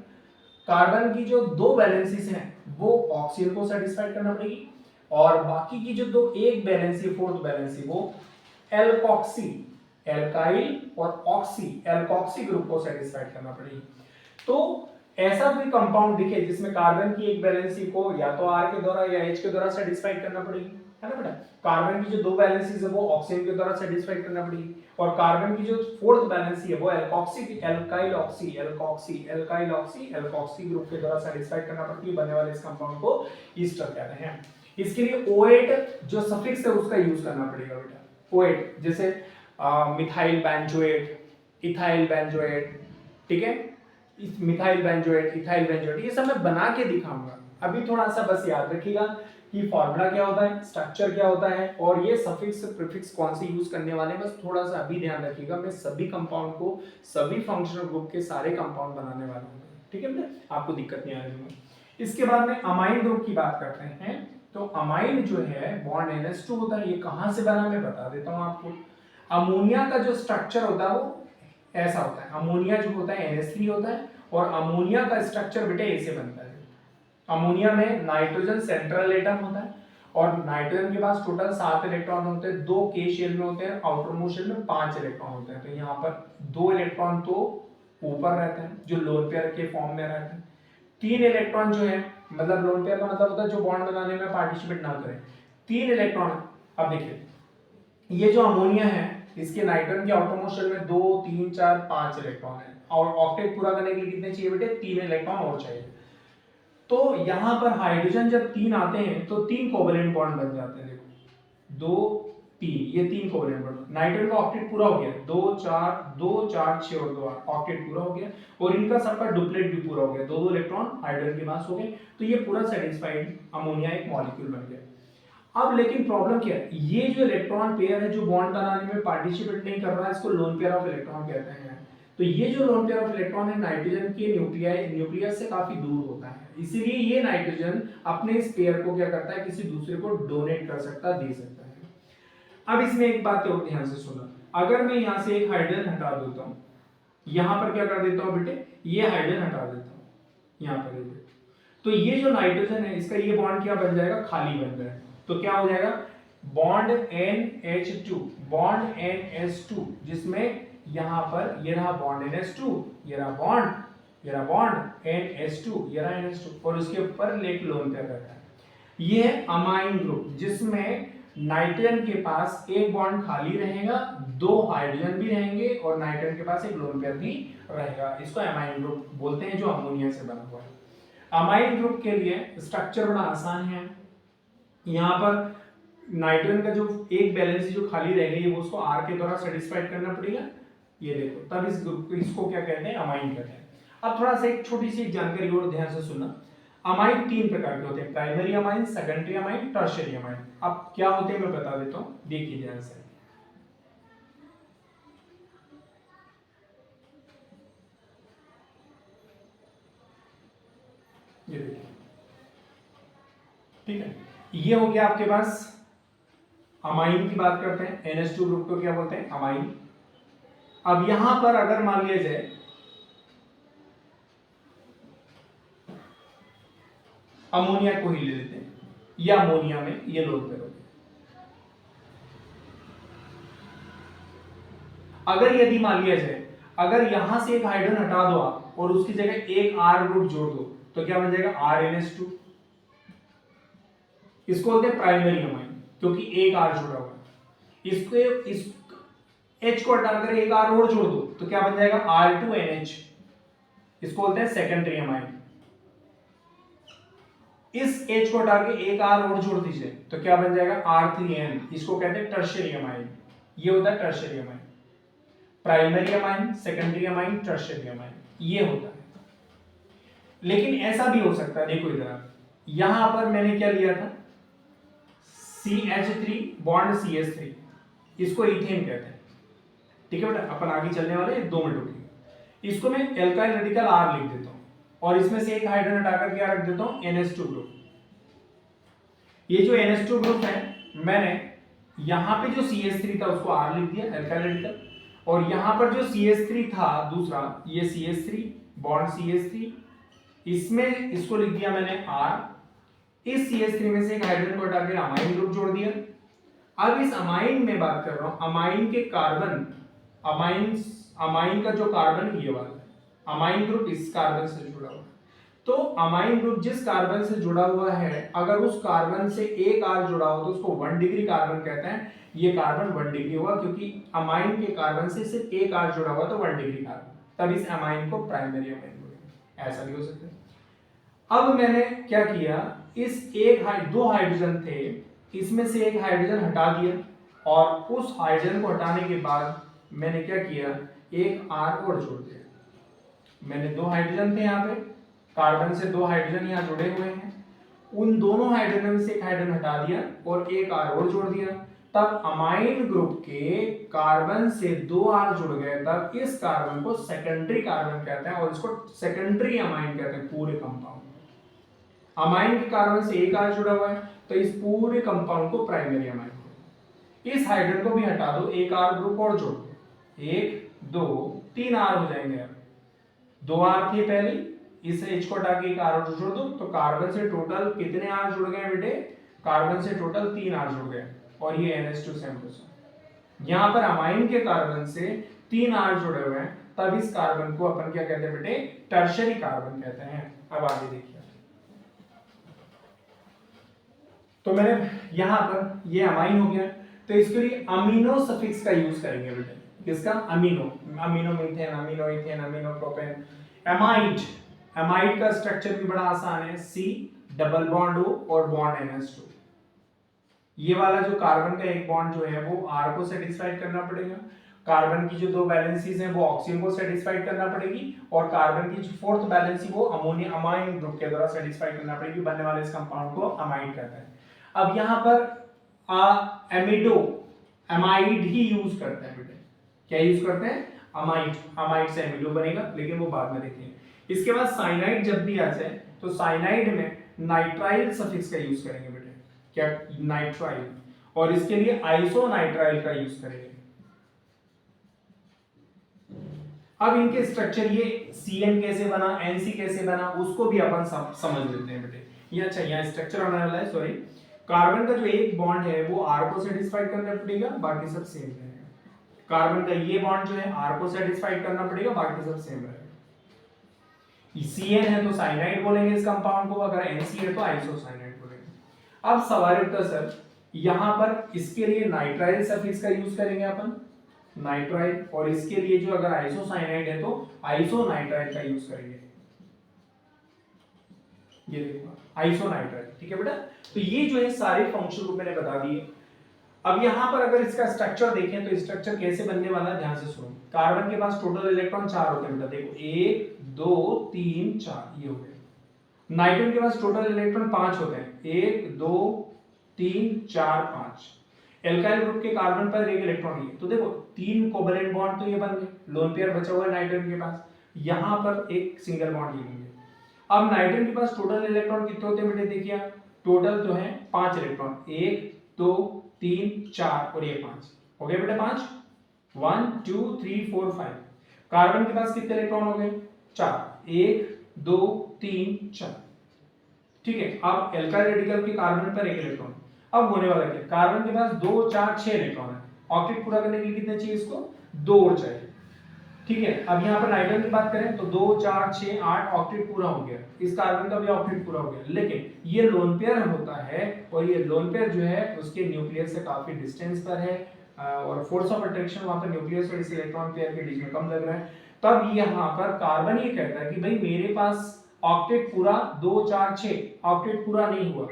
कार्बन की जो 2 वैलेंसीज हैं वो ऑक्सीजन को सेटिस्फाइड करना पड़ेगी, और बाकी की जो एक वैलेंसी, 4th वैलेंसी, वो एल्कोक्सी, एल्काइल और ऑक्सी, एल्कोक्सी ग्रुप को सेटिस्फाइड करना पड़ेगी। तो ऐसा कोई कंपाउंड दिखे जिसमें कार्बन की एक वैलेंसी को या तो R के द्वारा या H के द्वारा सेटिस्फाइड करना पड़ेगी, है ना बेटा। कार्बन की जो 2 वैलेंसीज है वो ऑक्सीजन के द्वारा सेटिस्फाइड करना पड़ेगी, और कार्बन की जो 4th वैलेंसी है वो alkoxy, alkyl oxy, alkoxy, alkyl oxy, alkoxy group के द्वारा सेटिस्फाइड करना पड़ती है। बनने वाले इस कंपाउंड को ईस्टर कहते हैं। इसके लिए O8 जो सफिक्स है उसका यूज करना पड़ेगा बेटा। O8 जैसे मिथाइल बेंजोएट, इथाइल बेंजोएट, ठीक है, मिथाइल बेंजोएट, इथाइल बेंजोएट, ये सब मैं बना के दिखाऊंगा। अभी थोड़ा सा बस याद रखिएगा कि फॉर्मूला क्या होता है, स्ट्रक्चर क्या होता है, और ये सफिक्स प्रीफिक्स कौन से यूज करने वाले हैं, बस थोड़ा सा अभी ध्यान रखिएगा। मैं सभी कंपाउंड को, सभी फंक्शनल ग्रुप के सारे कंपाउंड बनाने वाला हूँ, ठीक है बेटा, आपको दिक्कत नहीं आएगी। इसके बाद में अमाइन ग्रुप की बात करते हैं। तो अमाइन जो है बॉन्ड NH2 होता है, ये कहां से बना मैं बता देता हूं आपको। अमोनिया का जो स्ट्रक्चर होता है वो ऐसा होता है, अमोनिया जो होता है NH3 होता है, और अमोनिया का स्ट्रक्चर बेटे ऐसे बनता है। अमोनिया में नाइट्रोजन सेंट्रल एटम होता है, और नाइट्रोजन के पास टोटल 7 इलेक्ट्रॉन होते हैं, 2 k शेल में होते हैं, आउटर मोस्ट शेल में 5 इलेक्ट्रॉन होते हैं। तो यहाँ पर 2 इलेक्ट्रॉन तो ऊपर रहते हैं जो लोन पेयर के फॉर्म में रहते हैं, 3 इलेक्ट्रॉन जो है, मतलब लोन पेयर का मतलब होता है जो बॉन्ड बनाने में पार्टिसिपेट ना करें, 3 इलेक्ट्रॉन। अब देखिए ये जो अमोनिया है इसके नाइट्रोजन के आउटरमोस्ट शेल में 2 3 4 5 इलेक्ट्रॉन है और ऑक्टेट पूरा करने के लिए कितने चाहिए बेटे 3 इलेक्ट्रॉन और चाहिए। तो यहां पर हाइड्रोजन जब 3 आते हैं तो 3 कोवेलेंट बॉन्ड बन जाते हैं। देखो 2 3 ये 3 कोवेलेंट बॉन्ड। नाइट्रोजन का ऑक्टेट पूरा हो गया 2 4 6 और 2 ऑक्टेट पूरा हो गया और इनका सबका डुप्लेट भी पूरा हो गया 2 इलेक्ट्रॉन हाइड्रोजन के पास हो गए। तो ये पूरा सेटिस्फाइड अमोनिया एक मॉलिक्यूल बन गया। अब लेकिन प्रॉब्लम क्या है, ये जो इलेक्ट्रॉन पेयर है जो बॉन्ड बनाने में पार्टिसिपेट नहीं कर रहा है इसको लोन पेयर ऑफ इलेक्ट्रॉन कहते हैं। तो ये जो लोन पेयर ऑफ इलेक्ट्रॉन है नाइट्रोजन के न्यूक्लियस से काफी दूर होता है, इसीलिए ये नाइट्रोजन अपने इस पेयर को क्या करता है किसी दूसरे को डोनेट कर सकता दे सकता है। अब इसमें एक बात और ध्यान से सुना, अगर मैं यहाँ से एक हाइड्रोजन हटा देता हूँ, यहाँ पर क्या कर देता हूँ बेटे ये हाइड्रोजन हटा देता हूँ यहाँ पर, तो ये जो नाइट्रोजन है इसका ये बॉन्ड क्या बन जाएगा खाली बन जाएगा। तो क्या हो जाएगा बॉन्ड NH2 बॉन्ड NH2 जिसमें यहां पर ये रहा बॉन्ड NH2 ये रहा बॉन्ड NH2 ये रहा NH2 और उसके ऊपर एक लोन पेयर रहता है। ये है अमाइन ग्रुप जिसमें नाइट्रोजन के पास एक बॉन्ड खाली रहेगा 2 हाइड्रोजन भी रहेंगे और नाइट्रोजन के पास एक लोन पेयर भी रहेगा। इसको अमाइन ग्रुप बोलते हैं जो अमोनिया से बना हुआ है। अमाइन ग्रुप के लिए स्ट्रक्चर बड़ा आसान है। यहाँ पर नाइट्रोजन का जो एक बैलेंस जो खाली रह गई है वो उसको R के द्वारा सेटिस्फाइड करना पड़ेगा। ये देखो तब इस ग्रुप को इसको क्या कहते हैं अमाइन कहते हैं। अब थोड़ा सा एक छोटी सी जानकारी और ध्यान से सुनना, अमाइन 3 प्रकार के होते हैं, primary amine, secondary amine, tertiary amine. अब क्या होते हैं मैं बता देता हूँ, देखिए ध्यान से। ये देखिए ठीक है, ये हो गया आपके पास अमाइन की बात करते हैं, NH2 ग्रुप को क्या बोलते हैं अमाइन। अब यहां पर अगर मान लिया जाए अमोनिया को ही ले लेते हैं, या अमोनिया में ये लोन पेयर होते हैं। अगर यदि मान लिया जाए अगर यहां से एक हाइड्रोजन हटा दो आप और उसकी जगह एक R ग्रुप जोड़ दो तो क्या बन जाएगा RNH2। इसको बोलते हैं प्राइमरी अमाइन क्योंकि एक R जुड़ा हुआ है। इसको इस H को हटाकर एक R और जोड़ दो तो क्या बन जाएगा R2NH। इसको बोलते हैं सेकेंडरी अमाइन। इस H को हटा के एक R और जोड़ दीजिए तो क्या बन जाएगा R3N। इसको कहते हैं टर्शियरी अमाइन। ये होता है tertiary amine, primary amine, secondary amine, tertiary amine, ये होता है। लेकिन ऐसा भी हो सकता है, देखो इधर यहां पर मैंने क्या लिया था CH3 बॉन्ड CH3, इसको इथेन कहते हैं। ठीक है बेटा, अपन आगे चलने वाले 2 मिनट रुकिए। इसको मैं एल्काइल रेडिकल R लिख देता हूं और इसमें से एक हाइड्रोजन हटाकर क्या रख देता हूं NH2 ग्रुप। ये जो NH2 ग्रुप है मैंने यहां पे जो CH3 था उसको R लिख दिया एल्काइल रेडिकल, और यहां पर जो CH3 था दूसरा ये CH3 बॉन्ड CH3, इसमें इसको लिख दिया मैंने R। इस CH3 में से एक हाइड्रोजन को हटाकर अमाइन ग्रुप जोड़ दिया। अब इस अमाइन में बात कर रहा हूं, अमाइन के कार्बन, अमाइन का जो कार्बन ये वाला है, अमाइन ग्रुप इस कार्बन से जुड़ा हुआ है। तो अमाइन ग्रुप जिस कार्बन से जुड़ा हुआ है अगर उस कार्बन से एक R जुड़ा हो तो उसको 1 डिग्री कार्बन कहते हैं। ये कार्बन 1 डिग्री हुआ क्योंकि अमाइन के कार्बन से सिर्फ एक R जुड़ा हुआ तो 1 डिग्री कार्बन, तब इस अमाइन को प्राइमरी अमाइन बोलेंगे। ऐसा भी हो सकता है। अब मैंने क्या किया, इस दो हाइड्रोजन थे, इसमें से एक हाइड्रोजन हटा दिया और उस हाइड्रोजन को हटाने के बाद मैंने क्या किया एक R और जोड़ दिया। मैंने 2 हाइड्रोजन थे यहाँ पे, कार्बन से 2 हाइड्रोजन यहाँ जुड़े हुए हैं, उन दोनों हाइड्रोजन से एक हाइड्रोजन हटा दिया और एक R और जोड़ दिया, तब अमाइन ग्रुप के कार्बन से 2 R जुड़ गए, तब इस कार्बन को सेकेंडरी कार्बन कहते हैं और इसको सेकेंडरी अमाइन कहते हैं। पूरे कंपाउंड अमाइन के कार्बन से एक R जुड़ा हुआ है तो इस पूरे कंपाउंड को प्राइमरी अमाइन कहते हैं। इस हाइड्रोजन को भी हटा दो, एक R ग्रुप और जोड़ दो, 1 2 3 R हो जाएंगे। अब 2 R थे पहले, इस H को हटा के एक R और जोड़ दो तो कार्बन से टोटल कितने R जुड़ गए बेटे, कार्बन से टोटल 3 R जुड़ गए और ये NH2 सेम। यहाँ पर अमाइन के कार्बन से 3 R जुड़े हुए हैं, तब इस कार्बन को अपन क्या कहते हैं बेटे, टर्शियरी कार्बन कहते हैं। अब आगे देखिए, तो मैंने यहां पर ये अमाइन हो गया, तो इसके लिए अमीनो सफिक्स का यूज करेंगे बेटे। किसका? Amino, amino methane, amino ethane, amino propane. Amide, amide का स्ट्रक्चर भी बड़ा आसान है, C डबल बॉन्ड O और बॉन्ड NH2। ये वाला जो कार्बन का एक बॉन्ड जो है वो R को सेटिस्फाइड करना पड़ेगा, कार्बन की जो दो वैलेंसीज हैं वो ऑक्सीजन को सेटिस्फाइड करना पड़ेगी, और कार्बन की जो फोर्थ वैलेंसी वो अमोनिया अमाइन ग्रुप के द्वारा सेटिस्फाइड करना पड़ेगी। बनने वाले इस कंपाउंड को अमाइड कहते हैं। अब यहाँ पर एमिडो, एमाइड ही यूज करते हैं बेटे। क्या यूज करते हैं? अमाइड, अमाइड से एमिडो बनेगा, लेकिन वो बाद में देखेंगे। इसके बाद साइनाइड जब भी आ जाए तो साइनाइड में नाइट्राइल सफिक्स का यूज करेंगे बेटे। क्या? नाइट्राइल। और इसके लिए आइसोनाइट्राइल का यूज करेंगे। अब इनके स्ट्रक्चर, ये CN कैसे बना, NC कैसे बना, उसको भी अपन समझ लेते हैं बेटे। ये अच्छा यहाँ स्ट्रक्चर आने वाला है, सॉरी। कार्बन का जो एक बॉन्ड है वो R को सेटिस्फाइड करना पड़ेगा, बाकी सब सेम रहेगा। कार्बन का ये बॉन्ड जो है R को सेटिस्फाइड करना पड़ेगा, बाकी सब सेम रहेगा। CN है तो साइनाइड बोलेंगे इस कंपाउंड को, अगर NC है तो आइसोसाइनाइड बोलेंगे। अब सवाल उठता है सर, यहाँ पर इसके लिए नाइट्राइल सफिक्स का यूज करेंगे अपन, नाइट्राइल, और इसके लिए जो अगर आइसोसाइनाइड है तो आइसोनाइट्राइल का यूज करेंगे। ये देखो आइसोनाइट्राइल, ठीक है बेटा। तो ये जो है सारे फंक्शन को मैंने बता दिए। अब यहाँ पर अगर इसका स्ट्रक्चर देखें तो स्ट्रक्चर कैसे बनने वाला है, ध्यान से सुनो। कार्बन के पास टोटल इलेक्ट्रॉन 4 होते हैं बेटा, देखो 1 2 3 4, ये हो गए। नाइट्रोजन के पास टोटल इलेक्ट्रॉन 5 होते हैं, 1 2 3 4 5। एल्काइल ग्रुप के कार्बन पर एक इलेक्ट्रॉन है, तो देखो 3 कोवैलेंट बॉन्ड तो ये बन गए, लोन पेयर बचा हुआ है नाइट्रोजन के पास, यहाँ पर एक सिंगल बॉन्ड ये बन गया। अब नाइट्रोजन के पास टोटल इलेक्ट्रॉन कितने होते हैं बेटे, देखिए टोटल तो है 5 इलेक्ट्रॉन, 1 2 3 4 और ये 5 हो गए बेटा, 5 1 2 3 4 5। कार्बन के पास कितने इलेक्ट्रॉन हो गए, 4, 1 2 3 4, ठीक है। अब एल्काइल रेडिकल के कार्बन पर एक इलेक्ट्रॉन, अब होने वाला क्या, कार्बन के पास 2 4 6 इलेक्ट्रॉन है, ऑक्टेट पूरा करने के लिए कितने चाहिए इसको, 2 और चाहिए, ठीक है। अब यहाँ पर नाइट्रोजन की बात करें तो 2 4 6 8 ऑक्टेट पूरा हो गया, इस कार्बन का भी ऑक्टेट पूरा हो गया, लेकिन ये लोन पेयर होता है, और ये लोन पेयर जो है उसके न्यूक्लियस से काफी डिस्टेंस पर है, और फोर्स ऑफ अट्रैक्शन वहां पर न्यूक्लियस और इस इलेक्ट्रॉन पेयर के बीच में कम लग रहा है। तब यहाँ पर कार्बन ये कहता है कि भाई मेरे पास ऑक्टेट पूरा 2 4 6 ऑक्टेट पूरा नहीं हुआ,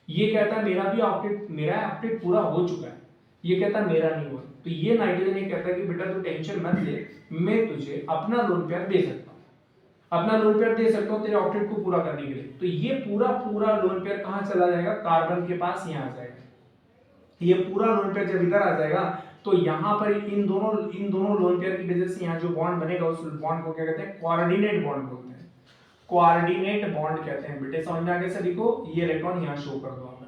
ये कहता है मेरा ऑक्टेट पूरा हो चुका है, ये कहता है मेरा नहीं हुआ। तो ये नाइट्रोजन ये कहता है कि बेटा तू टेंशन मत ले, मैं तुझे अपना लोन पेयर दे सकता हूं, अपना लोन पेयर दे सकता हूं तेरे ऑक्टेट को पूरा करने के लिए। तो ये पूरा लोन पेयर कहां चला जाएगा, कार्बन के पास यहां आ जाएगा। ये पूरा लोन पेयर जब इधर आ जाएगा तो यहाँ पर इन दोनों लोन पेयर की वजह से यहाँ जो बॉन्ड बनेगा उस बॉन्ड को क्या कहते हैं, कोऑर्डिनेट बॉन्ड बोलते हैं, कोऑर्डिनेट बॉन्ड कहते हैं बेटे। समझ में आ गया सभी को, ये इलेक्ट्रॉन यहाँ शो कर दो आप।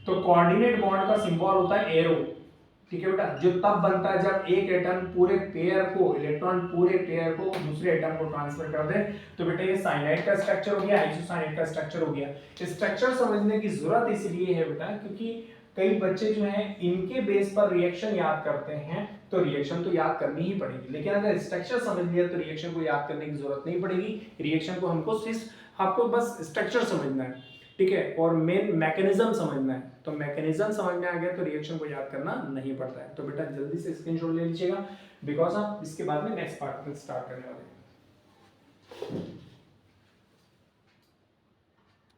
तो कोऑर्डिनेट बॉन्ड का सिंबल होता है एरो, ठीक है बेटा, जो तब बनता है जब एक एटम पूरे पेयर को, इलेक्ट्रॉन पूरे पेयर को दूसरे एटम को ट्रांसफर कर दे। तो बेटा ये साइनाइड का स्ट्रक्चर हो गया, आइसोसाइनाइड का स्ट्रक्चर हो गया। स्ट्रक्चर समझने की जरूरत इसलिए है बेटा क्योंकि कई बच्चे जो हैं इनके बेस पर रिएक्शन याद करते हैं, तो रिएक्शन तो याद करनी ही पड़ेगी, लेकिन अगर स्ट्रक्चर समझ लिया तो रिएक्शन को याद करने की जरूरत नहीं पड़ेगी। रिएक्शन को हमको सिर्फ आपको बस स्ट्रक्चर समझना है, ठीक है, और मेन मैकेनिज्म समझना है। तो मैकेनिज्म समझ में आ गया तो रिएक्शन को याद करना नहीं पड़ता है। तो बेटा जल्दी से स्क्रीनशॉट ले लीजिएगा, बिकॉज आप इसके बाद में नेक्स्ट पार्ट में स्टार्ट करने वाले हैं।